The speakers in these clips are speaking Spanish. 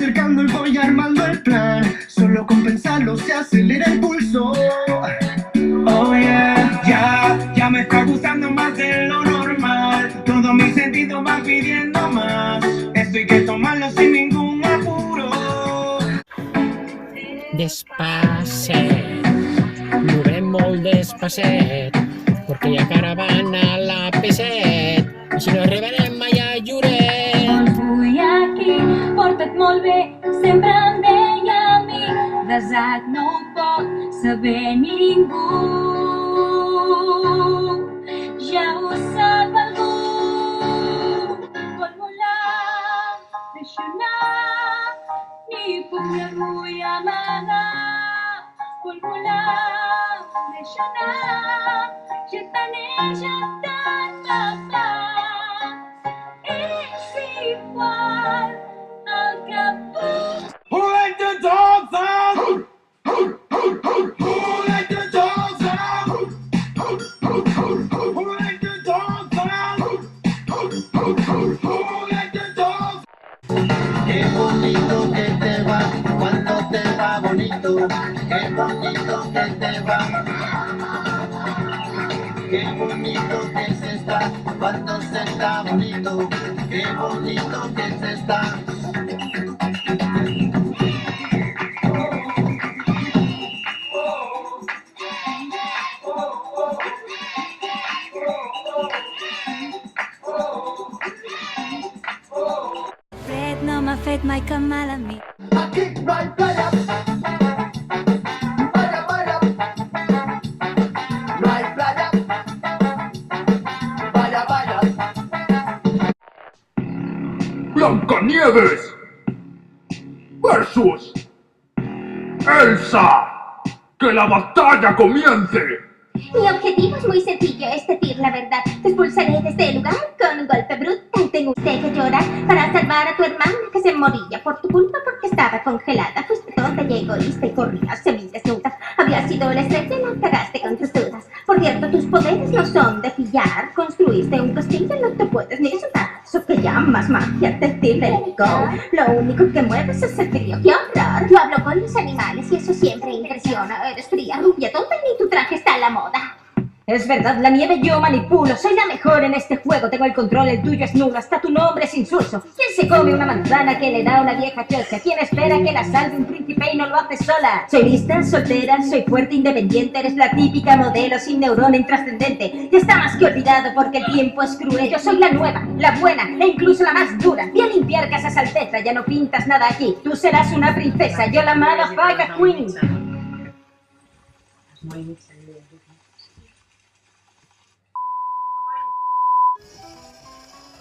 acercando y voy armando el plan. Solo con pensarlo se acelera el pulso. Oh yeah, ya me está gustando más de lo normal. Todos mis sentidos van pidiendo más. Esto hay que tomarlo sin ningún apuro. Despacet, movem molt despacet, perquè hi ha caravana a la P7 i si no arribarem mai a Lloret. Vull aquí, porta't molt bé, sempre em deia a mi, desat no ho pot saber ningú. Ja ho sap algú, vol volar, deixa anar, ni puc ni el vull amagar. Vol volar, deixa anar, ja t'aneix a tant papà. És igual el que puc. Who let the dogs out? Who let the dogs out? Who let the dogs out? Who let the dogs? Qué bonito que te va cuando te va bonito. Qué bonito que te va. Qué bonito que se está cuando se está bonito. Qué bonito que se está. Fred no m'ha fet mai cap mal a mi. Aquí no hay playa. Vaya, vaya. No hay playa. Vaya, vaya. Blancanieves versus Elsa. ¡Que la batalla comience! Mi objetivo es muy sencillo, es decir la verdad. Te expulsaré de este lugar con un golpe brutal. Tengo usted que llorar para salvar a tu hermana que se moría por tu culpa porque estaba congelada. Fuiste tonta y egoísta y corrías semidesnuda. Habías sido la estrella y la cagaste con tus dudas. Por cierto, tus poderes no son de pillar. Construiste un castillo y no te puedes ni soltar. Eso que llamas magia, decir let it go. Lo único que mueves es el frío. ¡Qué horror! Yo hablo con los animales y eso siempre impresiona. Eres fría, rubia, tonta y ni tu traje está a la moda. Es verdad, la nieve yo manipulo. Soy la mejor en este juego. Tengo el control, el tuyo es nulo. Hasta tu nombre es insulso. ¿Quién se come una manzana que le da una vieja chocha? ¿Quién espera que la salve un príncipe y no lo hace sola? Soy lista, soltera, soy fuerte, independiente. Eres la típica modelo sin neurona intrascendente. Ya está más que olvidado porque el tiempo es cruel. Yo soy la nueva, la buena e incluso la más dura. Voy a limpiar casas alteza, ya no pintas nada aquí. Tú serás una princesa, yo la motherfucker queen.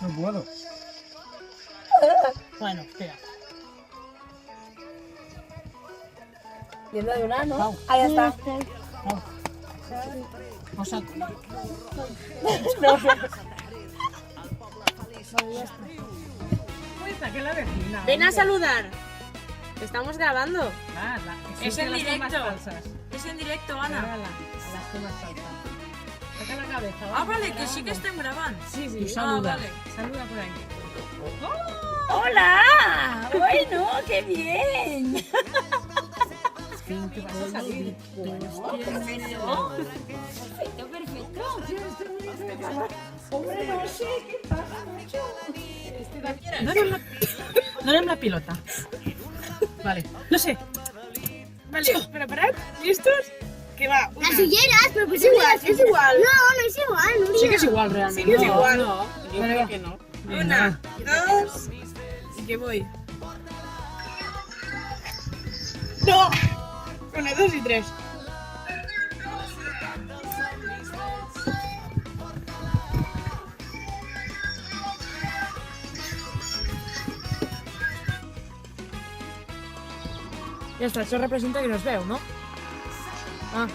No puedo. Bueno, espera. Viendo de una, ¿no? Ahí está. O sea, Ven a saludar. Te estamos grabando. Es en directo. Es en directo, Ana. Saca la cabeza. Ah, vale, que sí que estén grabando. Sí, sí. tú saluda. Vale. Saluda por ahí. ¡Hola! Bueno, qué bien. ¿Qué vas a salir? Perfecto, perfecto. Hombre, no sé qué pasa mucho. No era una pilota. Vale, no sé. Vale, ¿preparad? ¿Listos? Que va. Las silleras, pero pues Es igual, es igual. No, no es igual, Nuria. Sí que es igual realmente. Sí que es igual. No, Yo vale, creo va. que no. Venga. 1, 2 y que voy. ¡No! 1, 2 y 3. Ya està, això representa que no es veu, no? Ah.